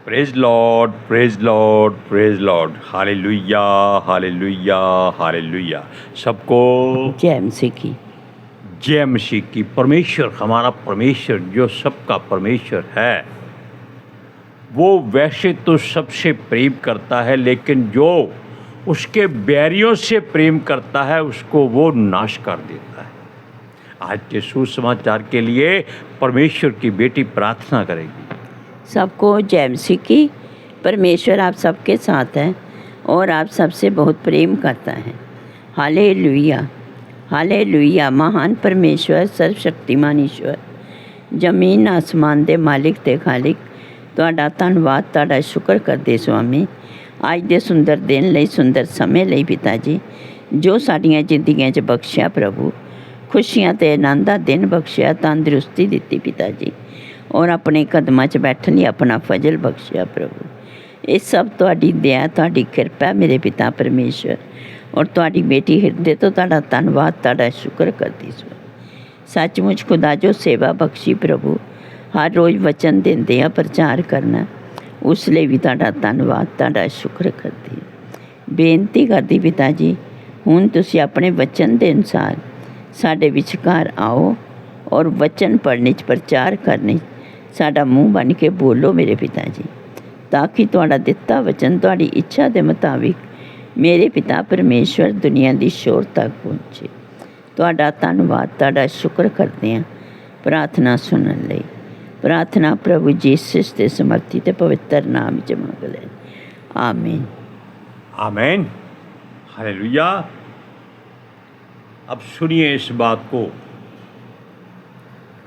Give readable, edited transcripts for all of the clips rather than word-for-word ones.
Praise Lord, praise Lord, praise Lord. Hallelujah, hallelujah, hallelujah. सबको जय मसीह की। जय मसीह की। परमेश्वर, हमारा परमेश्वर जो सबका परमेश्वर है, वो वैसे तो सबसे प्रेम करता है, लेकिन जो उसके बैरियों से प्रेम करता है उसको वो नाश कर देता है। आज के सुसमाचार के लिए परमेश्वर की बेटी प्रार्थना करेगी। सबको जय मसीह की। परमेश्वर आप सबके साथ है और आप सबसे बहुत प्रेम करता है। Hallelujah, hallelujah. महान परमेश्वर, सर्वशक्तिमान ईश्वर, जमीन आसमान दे मालिक ते खालिक, तुहाडा धन्नवाद, तुहाडा शुक्र करदे स्वामी अज दे सुंदर दिन लई, सुंदर समय लई पिता जी, जो साडियां जिंदगियां 'च बख्शिया प्रभु, खुशियां ते आनंद दा दिन बख्शिया, तंदुरुस्ती दित्ती पिता जी, और अपने कदमां 'च बैठन लई अपना फजल बख्शिया प्रभु। ये सब तुहाडी दया, तुहाडी किरपा मेरे पिता परमेश्वर, और तुहाडी बेटी हिरदे तो तुहाडा धन्नवाद, तुहाडा शुक्र करदी सो। सचमुच खुदा जो सेवा बख्शी प्रभु, हर रोज़ वचन देंदे आ प्रचार करना, उस लिए भी तुहाडा धन्नवाद, तुहाडा शुक्र करदी। बेनती करदी पिता जी, हुण तुसीं अपने वचन के अनुसार साडे विचकार आओ और वचन पढ़ने प्रचार करने साडा मूँह बन के बोलो मेरे पिता जी, ताकि तुहाडा दिता वचन तुहाडी इच्छा के मुताबिक मेरे पिता परमेश्वर दुनिया की शोर तक पहुँचे। तुहाडा धन्नवाद, तुहाडा शुक्र करते हैं प्रार्थना सुनने लई। प्रार्थना प्रभु जीसस के समर्थी ते पवित्र नाम च मंग ले, आमीन। आमीन, हालेलुया। अब सुनिए इस बात को,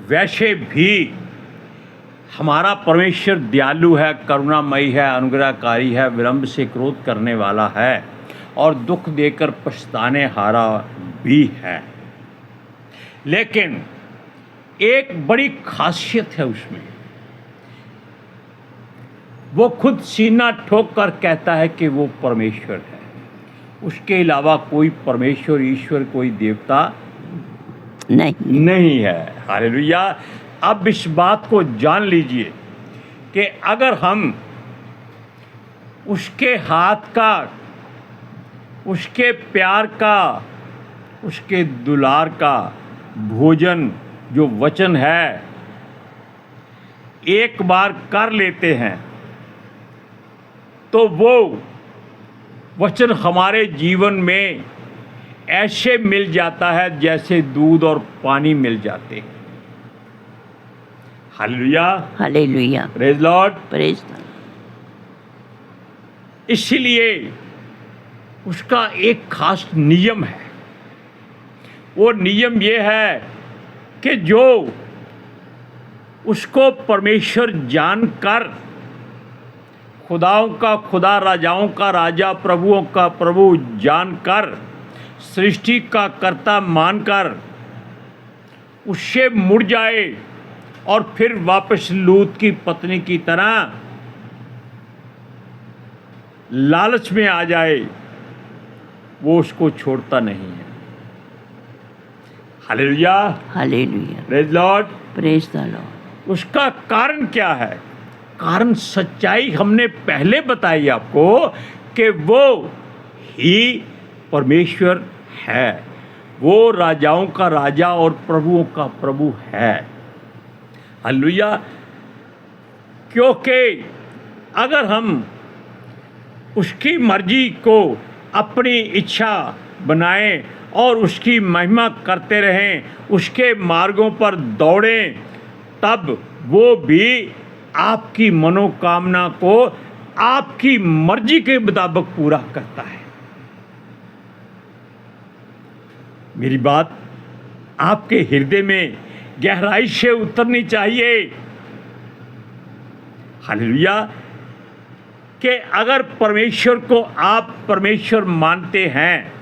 वैसे भी हमारा परमेश्वर दयालु है, करुणामयी है, अनुग्रहकारी है, विलंब से क्रोध करने वाला है और दुख देकर पछताने हारा भी है। लेकिन एक बड़ी खासियत है उसमें, वो खुद सीना ठोक कर कहता है कि वो परमेश्वर है। उसके अलावा कोई परमेश्वर, ईश्वर, कोई देवता नहीं है। हालेलुया। अब इस बात को जान लीजिए कि अगर हम उसके हाथ का, उसके प्यार का, उसके दुलार का भोजन जो वचन है एक बार कर लेते हैं, तो वो वचन हमारे जीवन में ऐसे मिल जाता है जैसे दूध और पानी मिल जाते हैं। Hallelujah, hallelujah, praise Lord, praise. इसलिए उसका एक खास नियम है। वो नियम ये है कि जो उसको परमेश्वर जानकर, खुदाओं का खुदा, राजाओं का राजा, प्रभुओं का प्रभु जानकर, सृष्टि का कर्ता मानकर उससे मुड़ जाए और फिर वापस लूत की पत्नी की तरह लालच में आ जाए, वो उसको छोड़ता नहीं है। Hallelujah, hallelujah, praise Lord, praise the Lord. उसका कारण क्या है? कारण सच्चाई हमने पहले बताई आपको कि वो ही परमेश्वर है, वो राजाओं का राजा और प्रभुओं का प्रभु है। हालेलुया। क्योंकि अगर हम उसकी मर्जी को अपनी इच्छा बनाएं और उसकी महिमा करते रहें, उसके मार्गों पर दौड़ें, तब वो भी आपकी मनोकामना को आपकी मर्जी के मुताबिक पूरा करता है। मेरी बात आपके हृदय में गहराई से उतरनी चाहिए। हालेलुया। कि अगर परमेश्वर को आप परमेश्वर मानते हैं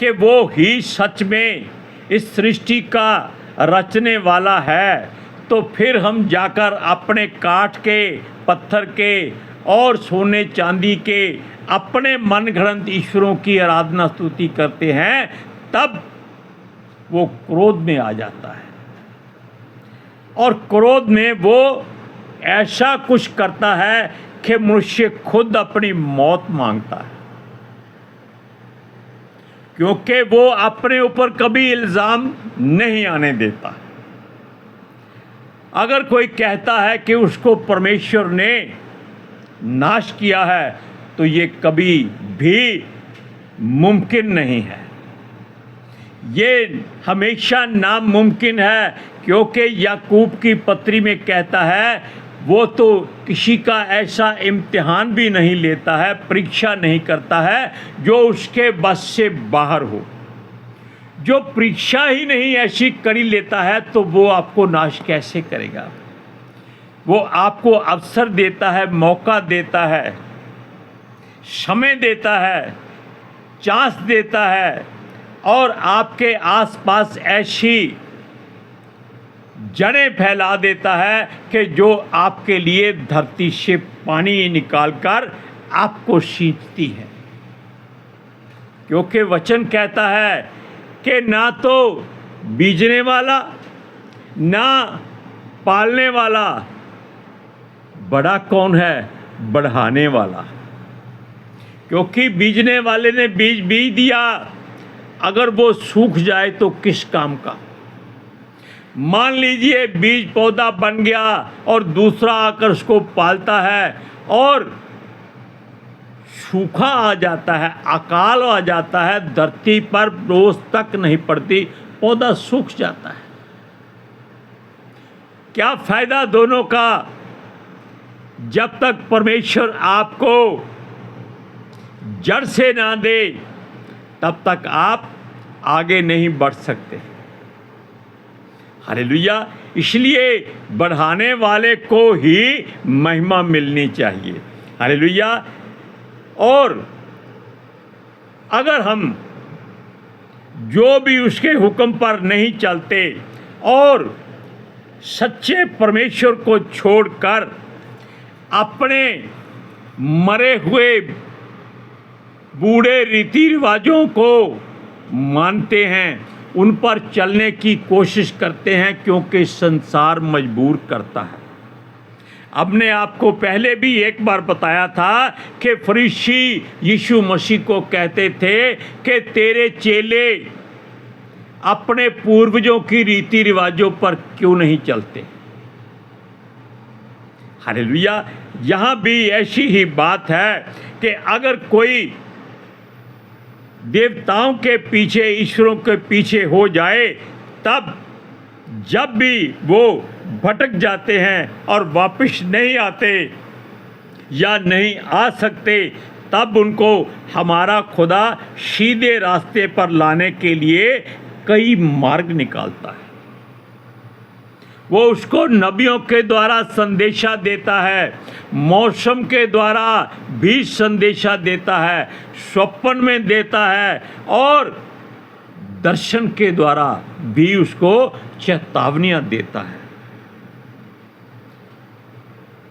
कि वो ही सच में इस सृष्टि का रचने वाला है, तो फिर हम जाकर अपने काठ के, पत्थर के और सोने चांदी के अपने मन घड़ंत ईश्वरों की आराधना स्तुति करते हैं, तब वो क्रोध में आ जाता है और क्रोध में वो ऐसा कुछ करता है कि मनुष्य खुद अपनी मौत मांगता है, क्योंकि वो अपने ऊपर कभी इल्ज़ाम नहीं आने देता। अगर कोई कहता है कि उसको परमेश्वर ने नाश किया है तो ये कभी भी मुमकिन नहीं है, ये हमेशा नामुमकिन है, क्योंकि याकूब की पत्री में कहता है वो तो किसी का ऐसा इम्तिहान भी नहीं लेता है, परीक्षा नहीं करता है जो उसके बस से बाहर हो। जो परीक्षा ही नहीं ऐसी करी लेता है तो वो आपको नाश कैसे करेगा। वो आपको अवसर देता है, मौका देता है, समय देता है, चांस देता है, और आपके आसपास ऐसी जड़ें फैला देता है कि जो आपके लिए धरती से पानी निकालकर आपको सींचती है। क्योंकि वचन कहता है कि ना तो बीजने वाला ना पालने वाला, बड़ा कौन है? बढ़ाने वाला। क्योंकि बीजने वाले ने बीज बीज दिया, अगर वो सूख जाए तो किस काम का। मान लीजिए बीज पौधा बन गया और दूसरा आकर उसको पालता है और सूखा आ जाता है, अकाल आ जाता है, धरती पर रोज तक नहीं पड़ती, पौधा सूख जाता है। क्या फायदा दोनों का? जब तक परमेश्वर आपको जड़ से ना दे तब तक आप आगे नहीं बढ़ सकते। हालेलुया। इसलिए बढ़ाने वाले को ही महिमा मिलनी चाहिए। हालेलुया। और अगर हम जो भी उसके हुक्म पर नहीं चलते और सच्चे परमेश्वर को छोड़कर अपने मरे हुए बूढ़े रीति रिवाजों को मानते हैं, उन पर चलने की कोशिश करते हैं, क्योंकि संसार मजबूर करता है। हमने आपको पहले भी एक बार बताया था कि फरीसी यीशु मसीह को कहते थे कि तेरे चेले अपने पूर्वजों की रीति रिवाजों पर क्यों नहीं चलते। हालेलुया। यहाँ भी ऐसी ही बात है कि अगर कोई देवताओं के पीछे, ईश्वरों के पीछे हो जाए, तब जब भी वो भटक जाते हैं और वापस नहीं आते या नहीं आ सकते, तब उनको हमारा खुदा सीधे रास्ते पर लाने के लिए कई मार्ग निकालता है। वो उसको नबियों के द्वारा संदेशा देता है, मौसम के द्वारा भी संदेशा देता है, स्वप्न में देता है, और दर्शन के द्वारा भी उसको चेतावनियां देता है।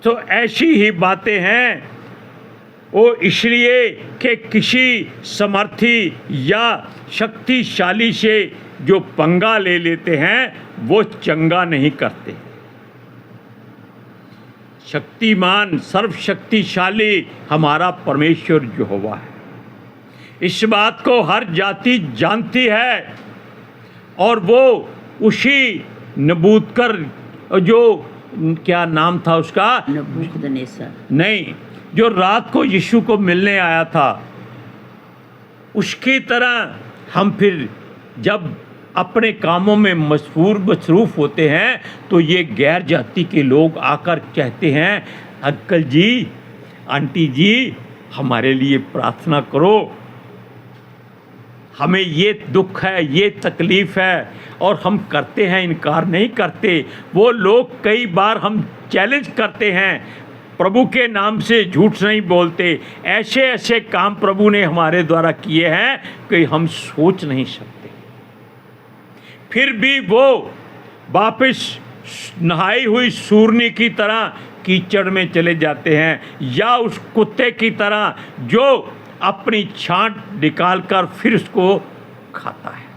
तो ऐसी ही बातें हैं। वो इसलिए कि किसी समर्थी या शक्तिशाली से जो पंगा ले लेते हैं वो चंगा नहीं करते। शक्तिमान, सर्वशक्तिशाली हमारा परमेश्वर यहोवा है। इस बात को हर जाति जानती है, और वो उसी नबूदकर, जो क्या नाम था उसका, नबूकदनेस्सर नहीं, जो रात को यीशु को मिलने आया था, उसकी तरह हम फिर जब अपने कामों में मसरूफ़ होते हैं तो ये गैर जाति के लोग आकर कहते हैं, अंकल जी, आंटी जी, हमारे लिए प्रार्थना करो, हमें ये दुख है, ये तकलीफ़ है, और हम करते हैं, इनकार नहीं करते। वो लोग कई बार हम चैलेंज करते हैं, प्रभु के नाम से झूठ नहीं बोलते। ऐसे ऐसे काम प्रभु ने हमारे द्वारा किए हैं कि हम सोच नहीं सकते। फिर भी वो वापस नहाई हुई सूरनी की तरह कीचड़ में चले जाते हैं, या उस कुत्ते की तरह जो अपनी छांट निकालकर फिर उसको खाता है।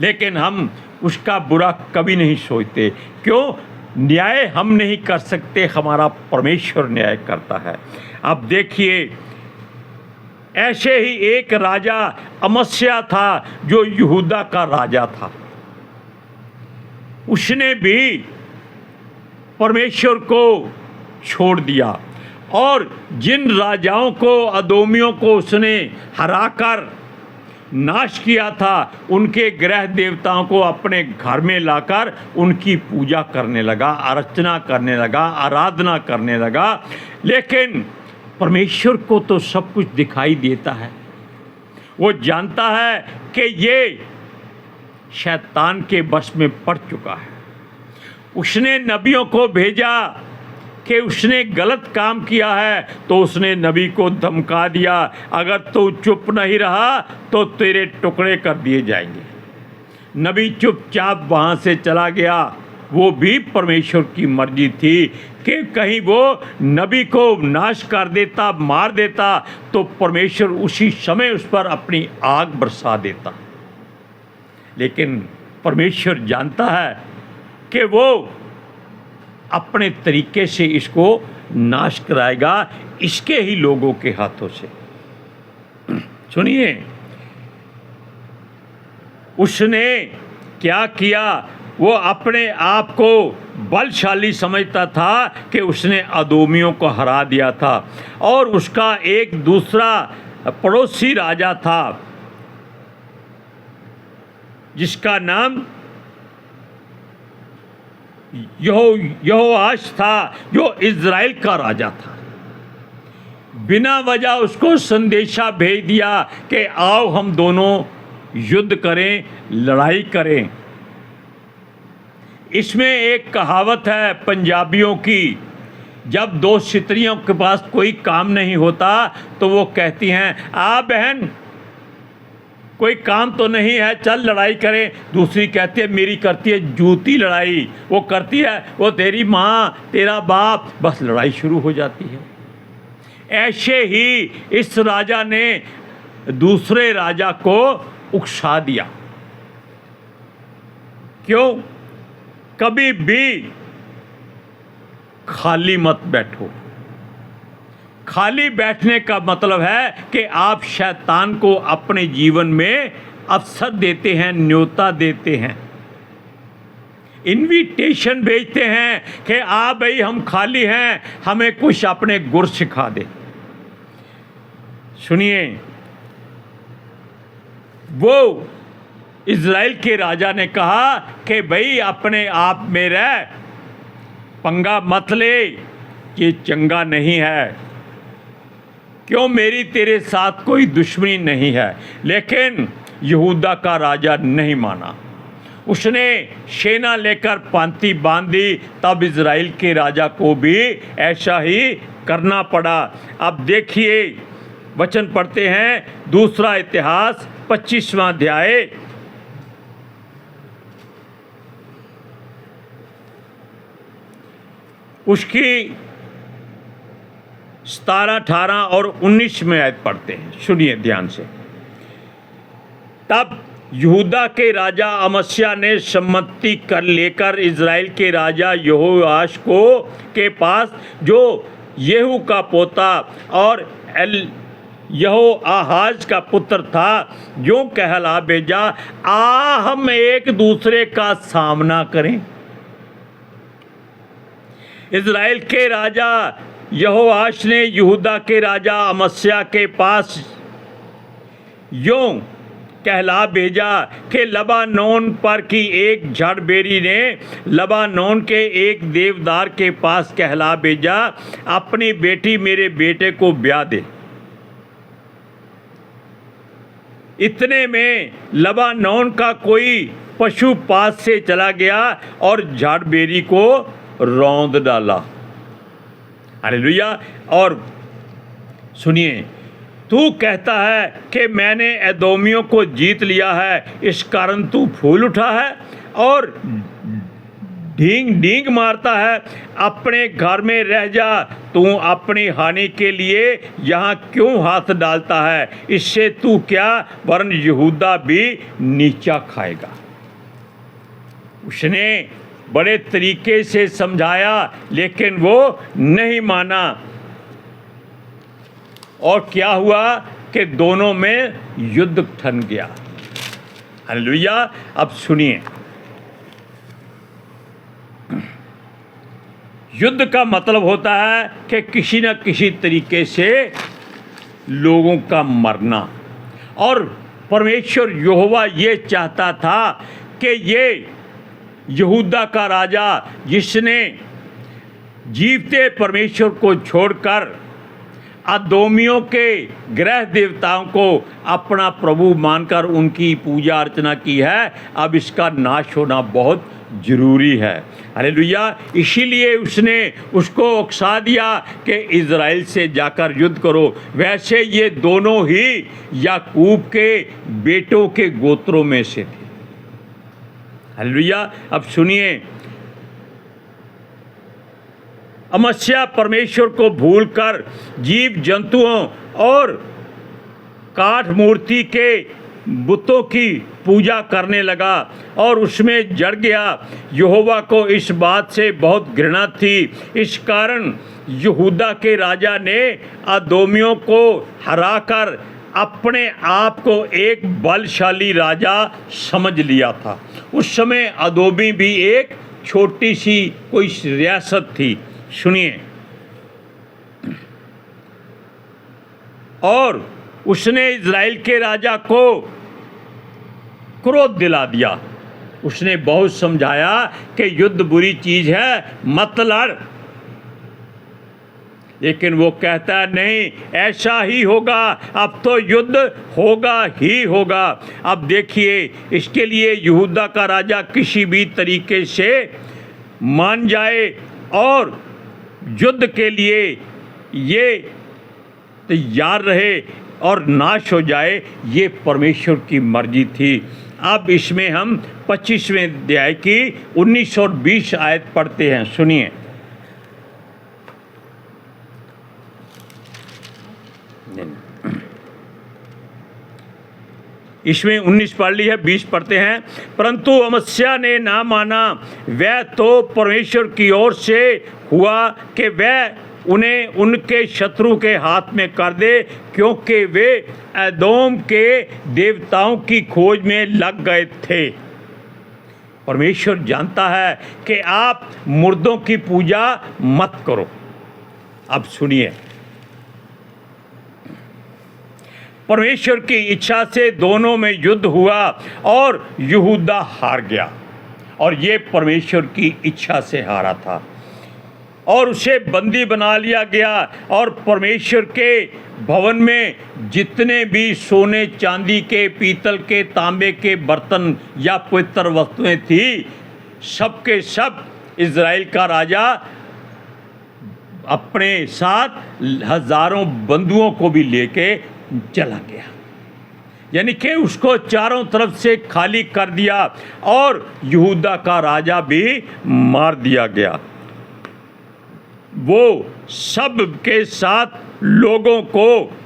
लेकिन हम उसका बुरा कभी नहीं सोचते। क्यों? न्याय हम नहीं कर सकते, हमारा परमेश्वर न्याय करता है। अब देखिए, ऐसे ही एक राजा अमस्या था जो यहूदा का राजा था। उसने भी परमेश्वर को छोड़ दिया और जिन राजाओं को, अदोमियों को उसने हराकर नाश किया था, उनके ग्रह देवताओं को अपने घर में लाकर उनकी पूजा करने लगा, अर्चना करने लगा, आराधना करने लगा। लेकिन परमेश्वर को तो सब कुछ दिखाई देता है। वो जानता है कि ये शैतान के बस में पड़ चुका है। उसने नबियों को भेजा कि उसने गलत काम किया है, तो उसने नबी को धमका दिया, अगर तू चुप नहीं रहा तो तेरे टुकड़े कर दिए जाएंगे। नबी चुपचाप वहाँ से चला गया। वो भी परमेश्वर की मर्जी थी कि कहीं वो नबी को नाश कर देता, मार देता, तो परमेश्वर उसी समय उस पर अपनी आग बरसा देता। लेकिन परमेश्वर जानता है कि वो अपने तरीके से इसको नाश कराएगा, इसके ही लोगों के हाथों से। सुनिए, उसने क्या किया? वो अपने आप को बलशाली समझता था कि उसने अदोमियों को हरा दिया था। और उसका एक दूसरा पड़ोसी राजा था जिसका नाम यहोआश था, जो इज़राइल का राजा था। बिना वजह उसको संदेशा भेज दिया कि आओ हम दोनों युद्ध करें, लड़ाई करें। इसमें एक कहावत है पंजाबियों की, जब दो स्त्रियों के पास कोई काम नहीं होता तो वो कहती हैं, आ बहन कोई काम तो नहीं है, चल लड़ाई करें। दूसरी कहती है, मेरी करती है जूती लड़ाई। वो करती है, वो तेरी माँ, तेरा बाप, बस लड़ाई शुरू हो जाती है। ऐसे ही इस राजा ने दूसरे राजा को उकसा दिया। क्यों? कभी भी खाली मत बैठो। खाली बैठने का मतलब है कि आप शैतान को अपने जीवन में अवसर देते हैं, न्योता देते हैं, इनविटेशन भेजते हैं कि आ भाई हम खाली हैं, हमें कुछ अपने गुर सिखा दे। सुनिए, वो इज़राइल के राजा ने कहा कि भाई अपने आप में रह, पंगा मत ले, ये चंगा नहीं है। क्यों? मेरी तेरे साथ कोई दुश्मनी नहीं है। लेकिन यहूदा का राजा नहीं माना। उसने सेना लेकर पांति बांधी। तब इज़राइल के राजा को भी ऐसा ही करना पड़ा। अब देखिए, वचन पढ़ते हैं, दूसरा इतिहास 25वां अध्याय, उसकी 17, 18 और 19 में आयत पढ़ते हैं। सुनिए ध्यान से। तब यहूदा के राजा अमस्या ने सम्मति कर लेकर इज़राइल के राजा यहोआश को के पास, जो येहू का पोता और यहोआहाज का पुत्र था, जो कहला भेजा, आ हम एक दूसरे का सामना करें। इज़राइल के राजा यहोआश ने यहूदा के राजा अमस्या के पास यूं कहला भेजा कि लबानोन पर की एक झड़बेरी ने लबानोन के एक देवदार के पास कहला भेजा, अपनी बेटी मेरे बेटे को ब्याह दे। इतने में लबानोन का कोई पशु पास से चला गया और झाड़बेरी को रौंद डाला। हालेलुया। और सुनिए, तू कहता है कि मैंने एदोमियों को जीत लिया है, इस कारण तू फूल उठा है और ढींग ढींग मारता है। अपने घर में रह जा, तू अपनी हानि के लिए यहाँ क्यों हाथ डालता है? इससे तू क्या, वरन यहूदा भी नीचा खाएगा। उसने बड़े तरीके से समझाया, लेकिन वो नहीं माना। और क्या हुआ कि दोनों में युद्ध ठन गया। हालेलुया। अब सुनिए, युद्ध का मतलब होता है कि किसी न किसी तरीके से लोगों का मरना। और परमेश्वर यहोवा ये चाहता था कि ये यहूदा का राजा, जिसने जीवते परमेश्वर को छोड़कर अदोमियों के ग्रह देवताओं को अपना प्रभु मानकर उनकी पूजा अर्चना की है, अब इसका नाश होना बहुत जरूरी है। हालेलुया। इसीलिए उसने उसको उकसा दिया कि इज़राइल से जाकर युद्ध करो। वैसे ये दोनों ही याकूब के बेटों के गोत्रों में से थे। हालेलुया। अब सुनिए, अमस्या परमेश्वर को भूलकर जीव जंतुओं और काठ मूर्ति के बुतों की पूजा करने लगा और उसमें जड़ गया। यहोवा को इस बात से बहुत घृणा थी। इस कारण यहूदा के राजा ने अदोमियों को हराकर अपने आप को एक बलशाली राजा समझ लिया था। उस समय अदोमी भी एक छोटी सी कोई रियासत थी। सुनिए, और उसने इज़राइल के राजा को क्रोध दिला दिया। उसने बहुत समझाया कि युद्ध बुरी चीज़ है, मत लड़। लेकिन वो कहता है नहीं, ऐसा ही होगा, अब तो युद्ध होगा ही होगा। अब देखिए, इसके लिए यहूदा का राजा किसी भी तरीके से मान जाए और युद्ध के लिए ये तैयार रहे और नाश हो जाए, ये परमेश्वर की मर्जी थी। अब इसमें हम 25वें अध्याय की 19 और 20 आयत पढ़ते हैं। सुनिए, इसमें 19 पढ़ ली है, 20 पढ़ते हैं। परंतु अमस्या ने ना माना, वह तो परमेश्वर की ओर से हुआ कि वह उन्हें उनके शत्रु के हाथ में कर दे, क्योंकि वे एदोम के देवताओं की खोज में लग गए थे। परमेश्वर जानता है कि आप मुर्दों की पूजा मत करो। अब सुनिए, परमेश्वर की इच्छा से दोनों में युद्ध हुआ और यहूदा हार गया, और ये परमेश्वर की इच्छा से हारा था, और उसे बंदी बना लिया गया। और परमेश्वर के भवन में जितने भी सोने चांदी के, पीतल के, तांबे के बर्तन या पवित्र वस्तुएं थी, सब के सब इज़राइल का राजा अपने साथ हजारों बंधुओं को भी लेके चला गया। यानी कि उसको चारों तरफ से खाली कर दिया और यहूदा का राजा भी मार दिया गया। वो सब के साथ लोगों को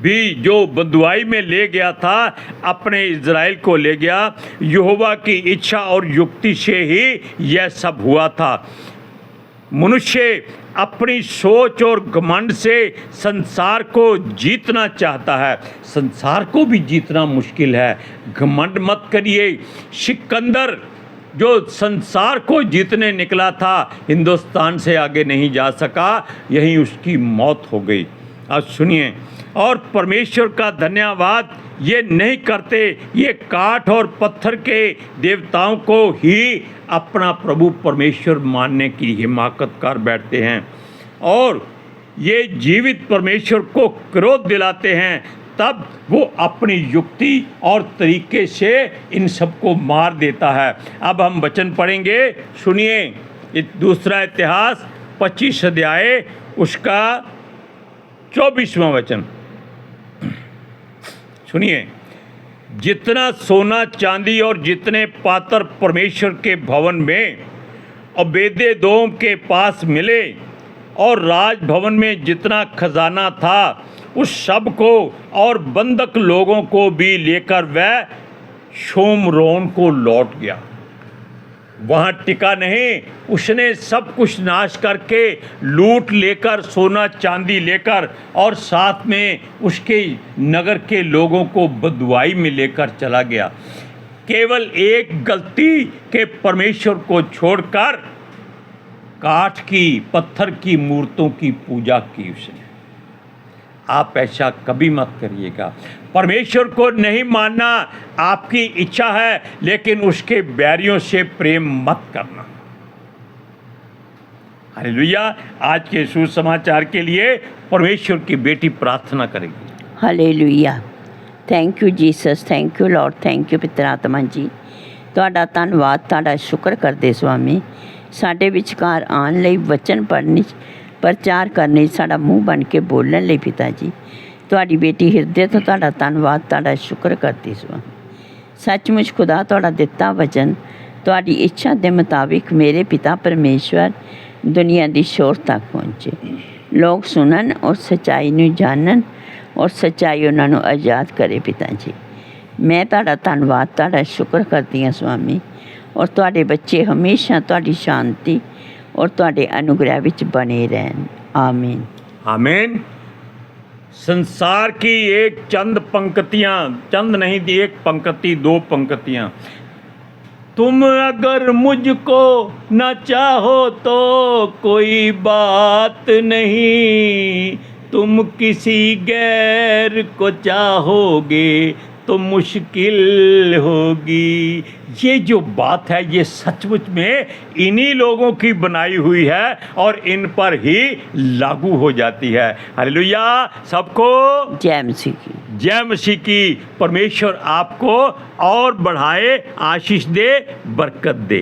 भी जो बंधुआई में ले गया था, अपने इज़राइल को ले गया। यहोवा की इच्छा और युक्ति से ही यह सब हुआ था। मनुष्य अपनी सोच और घमंड से संसार को जीतना चाहता है। संसार को भी जीतना मुश्किल है। घमंड मत करिए। सिकंदर जो संसार को जीतने निकला था, हिंदुस्तान से आगे नहीं जा सका, यहीं उसकी मौत हो गई। अब सुनिए, और परमेश्वर का धन्यवाद ये नहीं करते, ये काठ और पत्थर के देवताओं को ही अपना प्रभु परमेश्वर मानने की हिमाकत कर बैठते हैं, और ये जीवित परमेश्वर को क्रोध दिलाते हैं। तब वो अपनी युक्ति और तरीके से इन सबको मार देता है। अब हम वचन पढ़ेंगे, सुनिए। दूसरा इतिहास 25 अध्याय उसका 24वां वचन सुनिए। जितना सोना चांदी और जितने पात्र परमेश्वर के भवन में ओबेदेदोम के पास मिले, और राजभवन में जितना खजाना था, उस सब को और बंधक लोगों को भी लेकर वह शोमरोन को लौट गया। वहाँ टिका नहीं, उसने सब कुछ नाश करके लूट लेकर, सोना चांदी लेकर, और साथ में उसके नगर के लोगों को बदुआई में लेकर चला गया। केवल एक गलती के परमेश्वर को छोड़कर काठ की, पत्थर की मूर्तों की पूजा की उसने। आप ऐसा कभी मत करिएगा। परमेश्वर को नहीं मानना आपकी इच्छा है, लेकिन उसके बैरियों से प्रेम मत करना। हालेलुया। आज के सुसमाचार के लिए परमेश्वर की बेटी प्रार्थना करेगी। Hallelujah. Thank you Jesus, thank you Lord, thank you पितर आत्मा जी। ਤੁਹਾਡਾ ਧੰਨਵਾਦ, ਤੁਹਾਡਾ ਸ਼ੁਕਰ ਕਰਦੇ ਸੁਆਮੀ। ਸਾਡੇ ਵਿਚਕਾਰ ਆਉਣ ਲਈ, ਵਚਨ ਪੜ੍ਹਨ, ਪ੍ਰਚਾਰ ਕਰਨ, ਸਾਡਾ ਮੂੰਹ ਬਣ ਕੇ ਬੋਲਣ ਲਈ ਪਿਤਾ ਜੀ, ਤੁਹਾਡੀ ਬੇਟੀ ਹਿਰਦੇ ਤੋਂ ਤੁਹਾਡਾ ਧੰਨਵਾਦ, ਤੁਹਾਡਾ ਸ਼ੁਕਰ ਕਰਦੀ ਸੁਆਮੀ। ਸੱਚਮੁੱਚ ਖੁਦਾ ਤੁਹਾਡਾ ਦਿੱਤਾ ਵਚਨ ਤੁਹਾਡੀ ਇੱਛਾ ਦੇ ਮੁਤਾਬਿਕ ਮੇਰੇ ਪਿਤਾ ਪਰਮੇਸ਼ਵਰ ਦੁਨੀਆ ਦੀ ਸ਼ੋਰ ਤੱਕ ਪਹੁੰਚੇ, ਲੋਕ ਸੁਣਨ ਔਰ ਸੱਚਾਈ ਨੂੰ ਜਾਣਨ ਔਰ ਸੱਚਾਈ ਉਹਨਾਂ ਨੂੰ ਆਜ਼ਾਦ ਕਰੇ ਪਿਤਾ ਜੀ। ਮੈਂ ਤੁਹਾਡਾ ਧੰਨਵਾਦ, ਤੁਹਾਡਾ ਸ਼ੁਕਰ ਕਰਦੀ ਹਾਂ ਸੁਆਮੀ। ਔਰ ਤੁਹਾਡੇ ਬੱਚੇ ਹਮੇਸ਼ਾ ਤੁਹਾਡੀ ਸ਼ਾਂਤੀ और ਤੁਹਾਡੇ अनुग्रह ਵਿੱਚ बने रहन। आमीन आमीन। संसार की एक चंद पंक्तियाँ, चंद नहीं थी, एक पंक्ति, दो पंक्तियाँ। तुम अगर मुझको न चाहो तो कोई बात नहीं, तुम किसी गैर को चाहोगे तो मुश्किल होगी। ये जो बात है, ये सचमुच में इन्हीं लोगों की बनाई हुई है और इन पर ही लागू हो जाती है। हालेलुया। सबको जय मसीह की। जय मसीह की। परमेश्वर आपको और बढ़ाए, आशीष दे, बरकत दे।